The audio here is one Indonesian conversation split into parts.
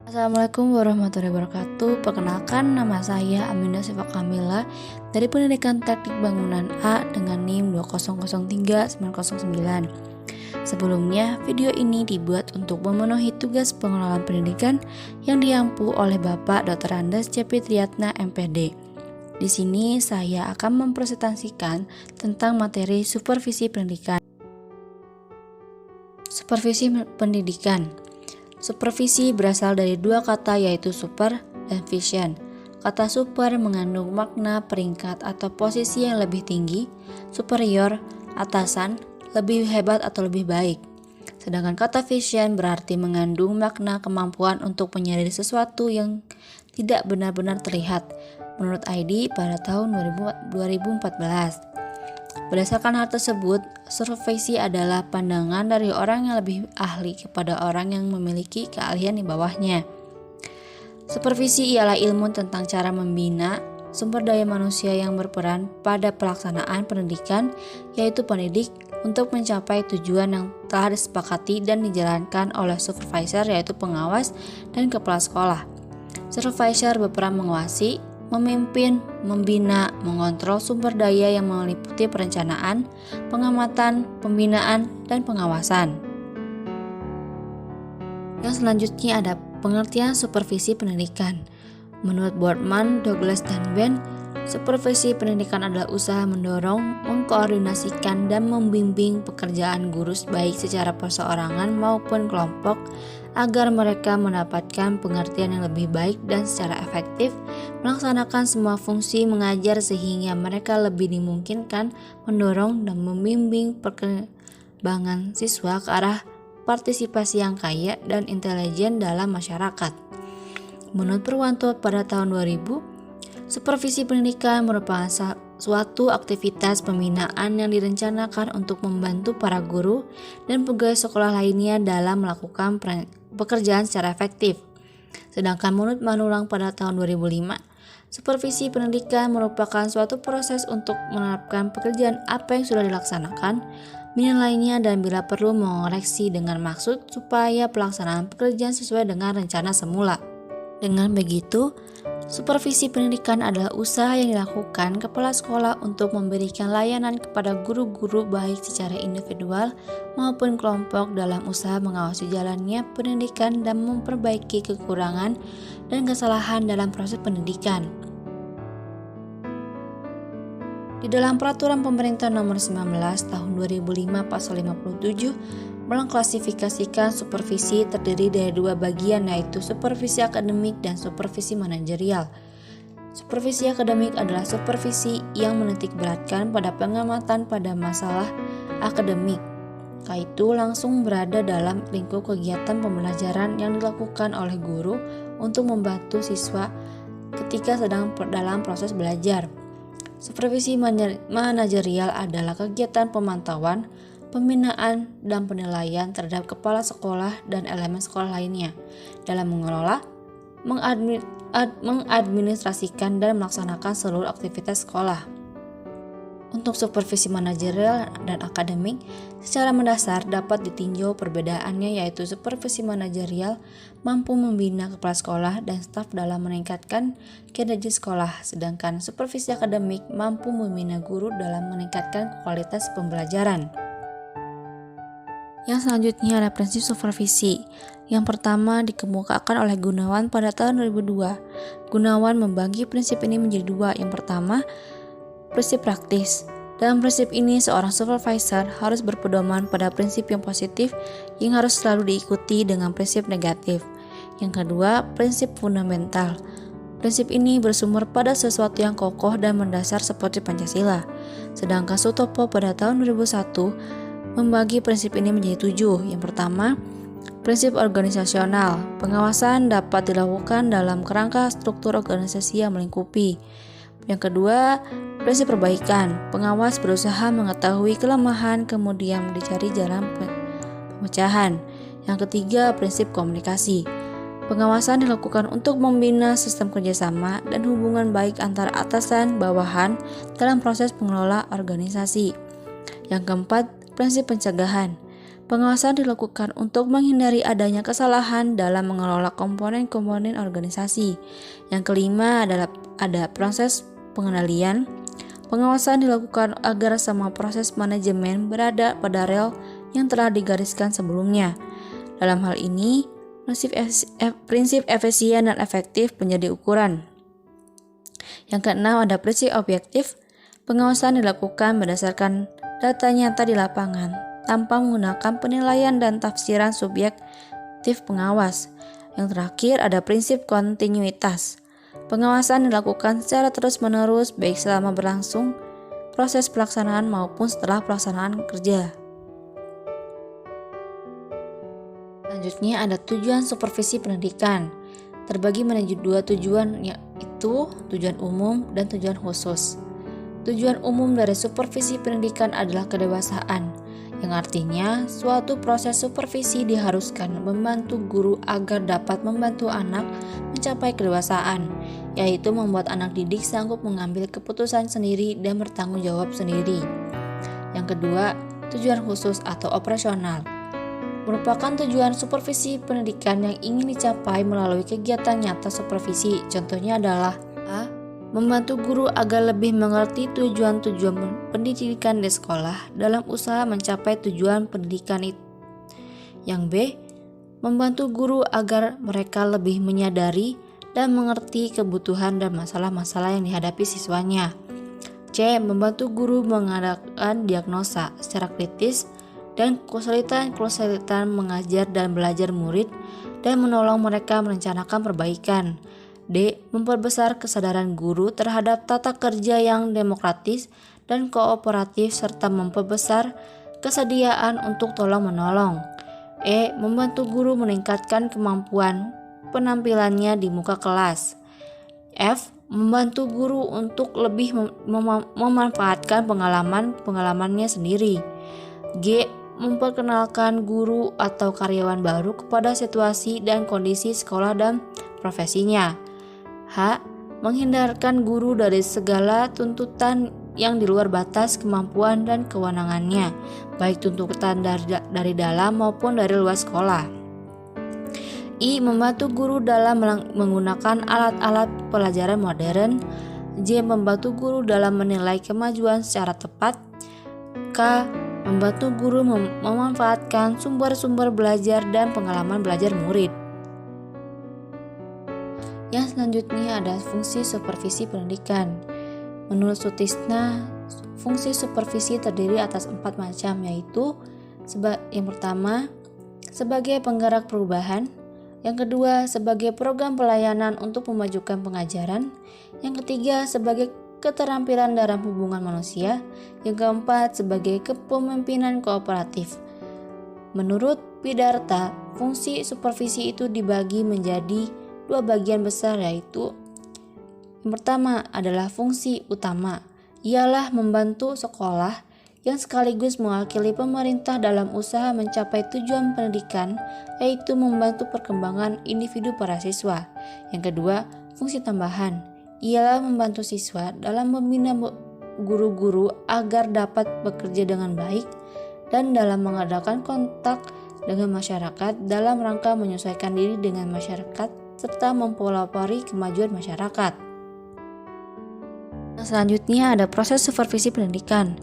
Assalamualaikum warahmatullahi wabarakatuh. Perkenalkan, nama saya Aminah Siva Kamila dari Pendidikan Teknik Bangunan A dengan NIM 2003909. Sebelumnya, video ini dibuat untuk memenuhi tugas pengelolaan pendidikan yang diampu oleh Bapak Dr. Andes C. Fitriatna MPD. Di sini saya akan mempresentasikan tentang materi supervisi pendidikan. Supervisi pendidikan. Supervisi berasal dari dua kata yaitu super dan vision. Kata super mengandung makna peringkat atau posisi yang lebih tinggi, superior, atasan, lebih hebat atau lebih baik. Sedangkan kata vision berarti mengandung makna kemampuan untuk menyadari sesuatu yang tidak benar-benar terlihat, menurut ID pada tahun 2014. Berdasarkan hal tersebut, supervisi adalah pandangan dari orang yang lebih ahli kepada orang yang memiliki keahlian di bawahnya. Supervisi ialah ilmu tentang cara membina sumber daya manusia yang berperan pada pelaksanaan pendidikan, yaitu pendidik, untuk mencapai tujuan yang telah disepakati dan dijalankan oleh supervisor, yaitu pengawas dan kepala sekolah. Supervisor berperan mengawasi, memimpin, membina, mengontrol sumber daya yang meliputi perencanaan, pengamatan, pembinaan, dan pengawasan. Yang selanjutnya ada pengertian supervisi pendidikan. Menurut Boardman, Douglas, dan Ben, supervisi pendidikan adalah usaha mendorong, mengkoordinasikan, dan membimbing pekerjaan guru baik secara perseorangan maupun kelompok agar mereka mendapatkan pengertian yang lebih baik dan secara efektif melaksanakan semua fungsi mengajar sehingga mereka lebih dimungkinkan mendorong dan membimbing perkembangan siswa ke arah partisipasi yang kaya dan intelijen dalam masyarakat. Menurut Purwanto pada tahun 2000, supervisi pendidikan merupakan suatu aktivitas pembinaan yang direncanakan untuk membantu para guru dan pegawai sekolah lainnya dalam melakukan pekerjaan secara efektif. Sedangkan menurut Manulang pada tahun 2005, supervisi pendidikan merupakan suatu proses untuk menerapkan pekerjaan apa yang sudah dilaksanakan, menilainya dan bila perlu mengoreksi dengan maksud supaya pelaksanaan pekerjaan sesuai dengan rencana semula. Dengan begitu, supervisi pendidikan adalah usaha yang dilakukan kepala sekolah untuk memberikan layanan kepada guru-guru baik secara individual maupun kelompok dalam usaha mengawasi jalannya pendidikan dan memperbaiki kekurangan dan kesalahan dalam proses pendidikan. Di dalam Peraturan Pemerintah Nomor 19 Tahun 2005 Pasal 57 mengklasifikasikan supervisi terdiri dari dua bagian, yaitu supervisi akademik dan supervisi manajerial. Supervisi akademik adalah supervisi yang menitik beratkan pada pengamatan pada masalah akademik, yaitu langsung berada dalam lingkup kegiatan pembelajaran yang dilakukan oleh guru untuk membantu siswa ketika sedang dalam proses belajar. Supervisi manajerial adalah kegiatan pemantauan, pembinaan, dan penilaian terhadap kepala sekolah dan elemen sekolah lainnya dalam mengelola, mengadministrasikan, dan melaksanakan seluruh aktivitas sekolah. Untuk supervisi manajerial dan akademik, secara mendasar dapat ditinjau perbedaannya, yaitu supervisi manajerial mampu membina kepala sekolah dan staf dalam meningkatkan kinerja sekolah, sedangkan supervisi akademik mampu membina guru dalam meningkatkan kualitas pembelajaran. Yang selanjutnya ada prinsip supervisi. Yang pertama dikemukakan oleh Gunawan pada tahun 2002. Gunawan membagi prinsip ini menjadi dua. Yang pertama, prinsip praktis. Dalam prinsip ini, seorang supervisor harus berpedoman pada prinsip yang positif yang harus selalu diikuti dengan prinsip negatif. Yang kedua, prinsip fundamental. Prinsip ini bersumber pada sesuatu yang kokoh dan mendasar seperti Pancasila. Sedangkan Sutopo pada tahun 2001 membagi prinsip ini menjadi 7. Yang pertama, prinsip organisasional. Pengawasan dapat dilakukan dalam kerangka struktur organisasi yang melingkupi. Yang kedua, prinsip perbaikan. Pengawas berusaha mengetahui kelemahan kemudian dicari jalan pemecahan. Yang ketiga, prinsip komunikasi. Pengawasan dilakukan untuk membina sistem kerjasama dan hubungan baik antara atasan bawahan dalam proses pengelola organisasi. Yang keempat, prinsip pencegahan. Pengawasan dilakukan untuk menghindari adanya kesalahan dalam mengelola komponen-komponen organisasi. Yang kelima adalah ada proses pengendalian. Pengawasan dilakukan agar semua proses manajemen berada pada rel yang telah digariskan sebelumnya. Dalam hal ini, prinsip efisien dan efektif menjadi ukuran. Yang keenam ada prinsip objektif. Pengawasan dilakukan berdasarkan data nyata di lapangan, tanpa menggunakan penilaian dan tafsiran subjektif pengawas. Yang terakhir ada prinsip kontinuitas. Pengawasan dilakukan secara terus-menerus baik selama berlangsung proses pelaksanaan maupun setelah pelaksanaan kerja. Selanjutnya ada tujuan supervisi pendidikan. Terbagi menjadi dua tujuan, yaitu tujuan umum dan tujuan khusus. Tujuan umum dari supervisi pendidikan adalah kedewasaan, yang artinya suatu proses supervisi diharuskan membantu guru agar dapat membantu anak mencapai kedewasaan, yaitu membuat anak didik sanggup mengambil keputusan sendiri dan bertanggung jawab sendiri. Yang kedua, tujuan khusus atau operasional merupakan tujuan supervisi pendidikan yang ingin dicapai melalui kegiatan nyata supervisi. Contohnya adalah A. Membantu guru agar lebih mengerti tujuan-tujuan pendidikan di sekolah dalam usaha mencapai tujuan pendidikan itu. Yang B. Membantu guru agar mereka lebih menyadari dan mengerti kebutuhan dan masalah-masalah yang dihadapi siswanya. C. Membantu guru mengadakan diagnosa secara kritis dan kesulitan mengajar dan belajar murid dan menolong mereka merencanakan perbaikan. D. Memperbesar kesadaran guru terhadap tata kerja yang demokratis dan kooperatif serta memperbesar kesediaan untuk tolong-menolong. E. Membantu guru meningkatkan kemampuan penampilannya di muka kelas. F. Membantu guru untuk lebih memanfaatkan pengalamannya sendiri. G. Memperkenalkan guru atau karyawan baru kepada situasi dan kondisi sekolah dan profesinya. H. Menghindarkan guru dari segala tuntutan yang di luar batas kemampuan dan kewenangannya, baik tuntutan dari dalam maupun dari luar sekolah. I. Membantu guru dalam menggunakan alat-alat pelajaran modern. J. Membantu guru dalam menilai kemajuan secara tepat. K. Membantu guru memanfaatkan sumber-sumber belajar dan pengalaman belajar murid. Yang selanjutnya ada fungsi supervisi pendidikan. Menurut Sutisna, fungsi supervisi terdiri atas 4 macam, yaitu yang pertama, sebagai penggerak perubahan. Yang kedua, sebagai program pelayanan untuk memajukan pengajaran. Yang ketiga, sebagai keterampilan dalam hubungan manusia. Yang keempat, sebagai kepemimpinan kooperatif. Menurut Pidarta, fungsi supervisi itu dibagi menjadi 2 bagian besar, yaitu yang pertama adalah fungsi utama, ialah membantu sekolah yang sekaligus mewakili pemerintah dalam usaha mencapai tujuan pendidikan, yaitu membantu perkembangan individu para siswa. Yang kedua, fungsi tambahan, ialah membantu siswa dalam membina guru-guru agar dapat bekerja dengan baik dan dalam mengadakan kontak dengan masyarakat dalam rangka menyesuaikan diri dengan masyarakat serta mempelopori kemajuan masyarakat. Selanjutnya ada proses supervisi pendidikan.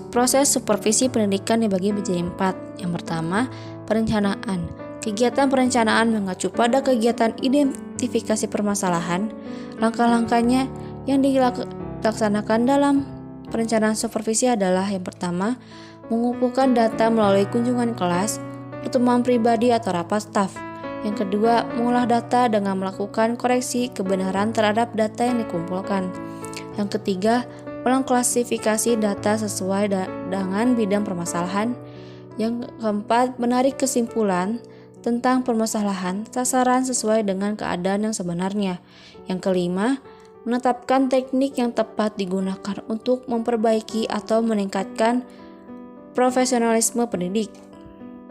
Proses supervisi pendidikan dibagi menjadi 4. Yang pertama, perencanaan. Kegiatan perencanaan mengacu pada kegiatan identifikasi permasalahan. Langkah-langkahnya yang dilaksanakan dalam perencanaan supervisi adalah yang pertama, mengumpulkan data melalui kunjungan kelas, pertemuan pribadi atau rapat staf. Yang kedua, mengolah data dengan melakukan koreksi kebenaran terhadap data yang dikumpulkan. Yang ketiga, mengklasifikasi data sesuai dengan bidang permasalahan. Yang keempat, menarik kesimpulan tentang permasalahan sasaran sesuai dengan keadaan yang sebenarnya. Yang kelima, menetapkan teknik yang tepat digunakan untuk memperbaiki atau meningkatkan profesionalisme pendidik.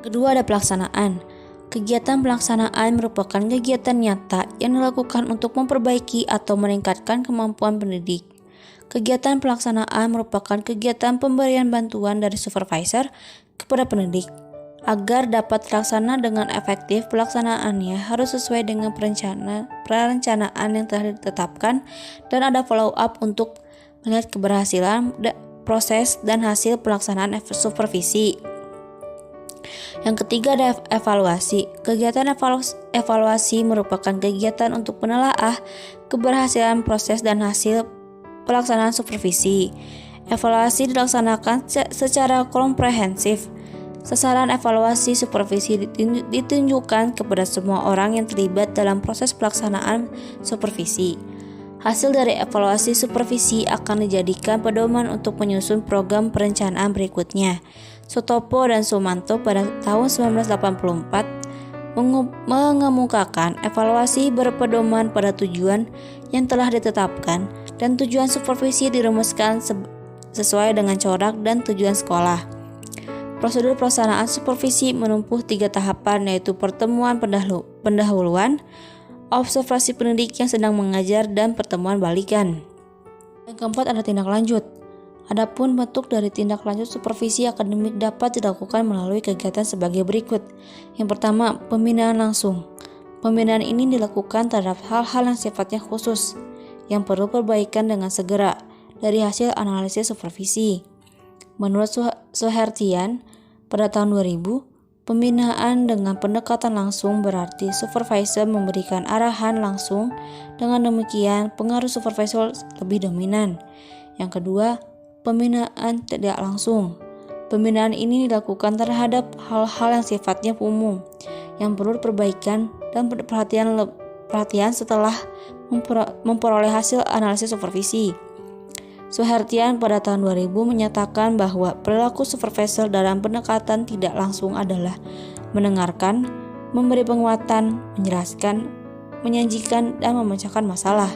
Kedua, ada pelaksanaan. Kegiatan pelaksanaan merupakan kegiatan nyata yang dilakukan untuk memperbaiki atau meningkatkan kemampuan pendidik. Kegiatan pelaksanaan merupakan kegiatan pemberian bantuan dari supervisor kepada pendidik. Agar dapat terlaksana dengan efektif, pelaksanaannya harus sesuai dengan perencanaan yang telah ditetapkan dan ada follow up untuk melihat keberhasilan, proses, dan hasil pelaksanaan supervisi. Yang ketiga ada evaluasi. Kegiatan evaluasi merupakan kegiatan untuk menelaah keberhasilan proses dan hasil pelaksanaan supervisi. Evaluasi dilaksanakan secara komprehensif. Sasaran evaluasi supervisi ditunjukkan kepada semua orang yang terlibat dalam proses pelaksanaan supervisi. Hasil dari evaluasi supervisi akan dijadikan pedoman untuk menyusun program perencanaan berikutnya. Sutopo dan Sumanto pada tahun 1984 mengemukakan evaluasi berpedoman pada tujuan yang telah ditetapkan dan tujuan supervisi dirumuskan sesuai dengan corak dan tujuan sekolah. Prosedur pelaksanaan supervisi menempuh 3 tahapan, yaitu pertemuan pendahuluan, observasi pendidik yang sedang mengajar, dan pertemuan balikan. Yang keempat ada tindak lanjut. Adapun bentuk dari tindak lanjut supervisi akademik dapat dilakukan melalui kegiatan sebagai berikut. Yang pertama, pembinaan langsung. Pembinaan ini dilakukan terhadap hal-hal yang sifatnya khusus, yang perlu perbaikan dengan segera dari hasil analisis supervisi. Menurut Suhertian, pada tahun 2000, pembinaan dengan pendekatan langsung berarti supervisor memberikan arahan langsung, dengan demikian pengaruh supervisor lebih dominan. Yang kedua, pembinaan tidak langsung. Pembinaan ini dilakukan terhadap hal-hal yang sifatnya umum, yang perlu perbaikan dan perhatian setelah memperoleh hasil analisis supervisi. Suhertian pada tahun 2000 menyatakan bahwa perilaku supervisor dalam pendekatan tidak langsung adalah mendengarkan, memberi penguatan, menjelaskan, menyajikan, dan memecahkan masalah.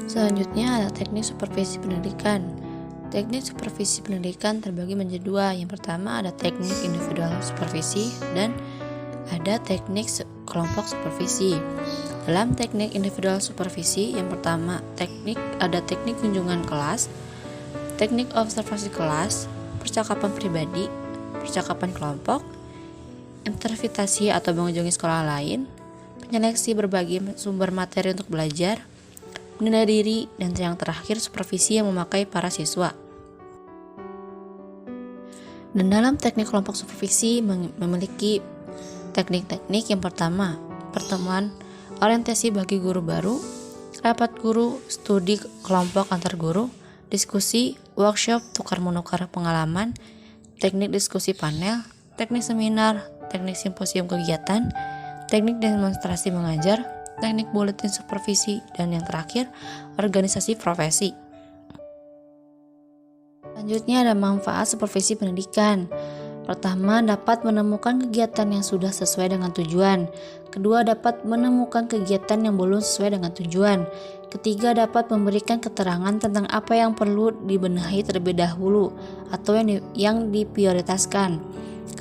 Selanjutnya ada teknik supervisi pendidikan. Teknik supervisi pendidikan terbagi menjadi 2. Yang pertama ada teknik individual supervisi dan ada teknik kelompok supervisi. Dalam teknik individual supervisi, yang pertama ada teknik kunjungan kelas, teknik observasi kelas, percakapan pribadi, percakapan kelompok, intervitasi atau mengunjungi sekolah lain, penyeleksi berbagai sumber materi untuk belajar, menilai diri, dan yang terakhir supervisi yang memakai para siswa. Dan dalam teknik kelompok supervisi memiliki teknik-teknik. Yang pertama, pertemuan orientasi bagi guru baru, rapat guru, studi kelompok antar guru, diskusi, workshop, tukar-menukar pengalaman, teknik diskusi panel, teknik seminar, teknik simposium kegiatan, teknik demonstrasi mengajar, teknik buletin supervisi, dan yang terakhir, organisasi profesi. Selanjutnya ada manfaat supervisi pendidikan. Pertama, dapat menemukan kegiatan yang sudah sesuai dengan tujuan. Kedua, dapat menemukan kegiatan yang belum sesuai dengan tujuan. Ketiga, dapat memberikan keterangan tentang apa yang perlu dibenahi terlebih dahulu atau yang diprioritaskan.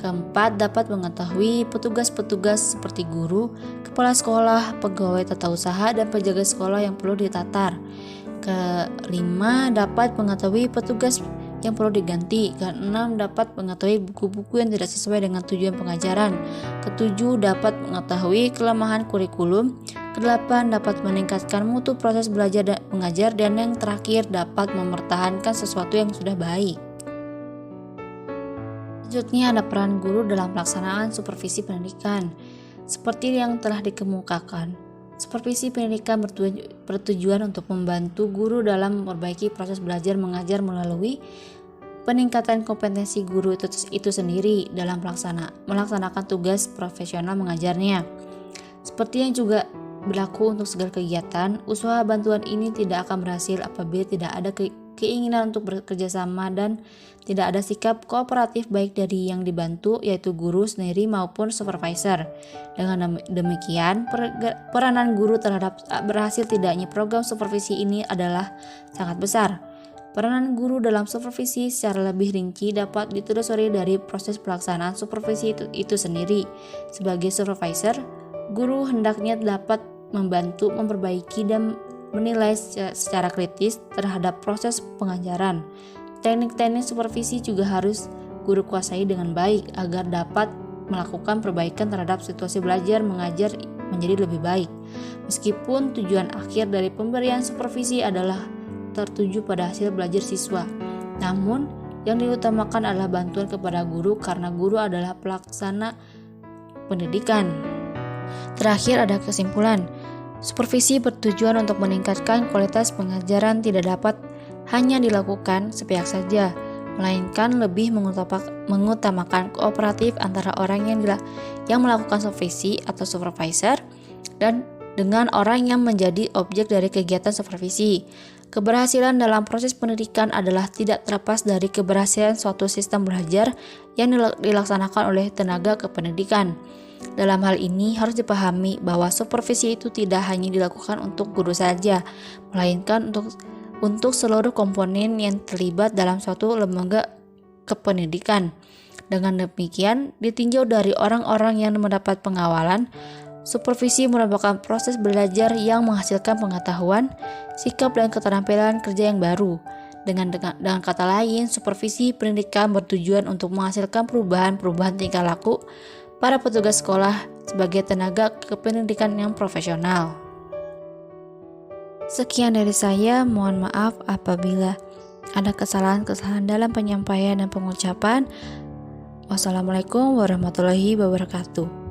Keempat, dapat mengetahui petugas-petugas seperti guru, kepala sekolah, pegawai tata usaha, dan penjaga sekolah yang perlu ditatar. Kelima, dapat mengetahui petugas yang perlu diganti. Keenam, dapat mengetahui buku-buku yang tidak sesuai dengan tujuan pengajaran. Ketujuh, dapat mengetahui kelemahan kurikulum. Kedelapan, dapat meningkatkan mutu proses belajar dan mengajar. Dan yang terakhir, dapat mempertahankan sesuatu yang sudah baik. Selanjutnya ada peran guru dalam pelaksanaan supervisi pendidikan. Seperti yang telah dikemukakan, supervisi pendidikan bertujuan untuk membantu guru dalam memperbaiki proses belajar mengajar melalui peningkatan kompetensi guru itu sendiri dalam melaksanakan tugas profesional mengajarnya. Seperti yang juga berlaku untuk segala kegiatan, usaha bantuan ini tidak akan berhasil apabila tidak ada keinginan untuk bekerja sama dan tidak ada sikap kooperatif baik dari yang dibantu, yaitu guru sendiri maupun supervisor. Dengan demikian, peranan guru terhadap berhasil tidaknya program supervisi ini adalah sangat besar. Peranan guru dalam supervisi secara lebih rinci dapat ditelusuri dari proses pelaksanaan supervisi itu sendiri. Sebagai supervisor, guru hendaknya dapat membantu memperbaiki dan menilai secara kritis terhadap proses pengajaran. Teknik-teknik supervisi juga harus guru kuasai dengan baik agar dapat melakukan perbaikan terhadap situasi belajar mengajar menjadi lebih baik. Meskipun tujuan akhir dari pemberian supervisi adalah tertuju pada hasil belajar siswa, namun yang diutamakan adalah bantuan kepada guru karena guru adalah pelaksana pendidikan. Terakhir ada kesimpulan. Supervisi bertujuan untuk meningkatkan kualitas pengajaran tidak dapat hanya dilakukan sepihak saja, melainkan lebih mengutamakan kooperatif antara orang yang melakukan supervisi atau supervisor dan dengan orang yang menjadi objek dari kegiatan supervisi. Keberhasilan dalam proses pendidikan adalah tidak terlepas dari keberhasilan suatu sistem belajar yang dilaksanakan oleh tenaga kependidikan. Dalam hal ini harus dipahami bahwa supervisi itu tidak hanya dilakukan untuk guru saja, melainkan untuk seluruh komponen yang terlibat dalam suatu lembaga kependidikan. Dengan demikian, ditinjau dari orang-orang yang mendapat pengawalan, supervisi merupakan proses belajar yang menghasilkan pengetahuan, sikap dan keterampilan kerja yang baru. Dengan kata lain, supervisi pendidikan bertujuan untuk menghasilkan perubahan tingkah laku para petugas sekolah sebagai tenaga kependidikan yang profesional. Sekian dari saya, mohon maaf apabila ada kesalahan-kesalahan dalam penyampaian dan pengucapan. Wassalamualaikum warahmatullahi wabarakatuh.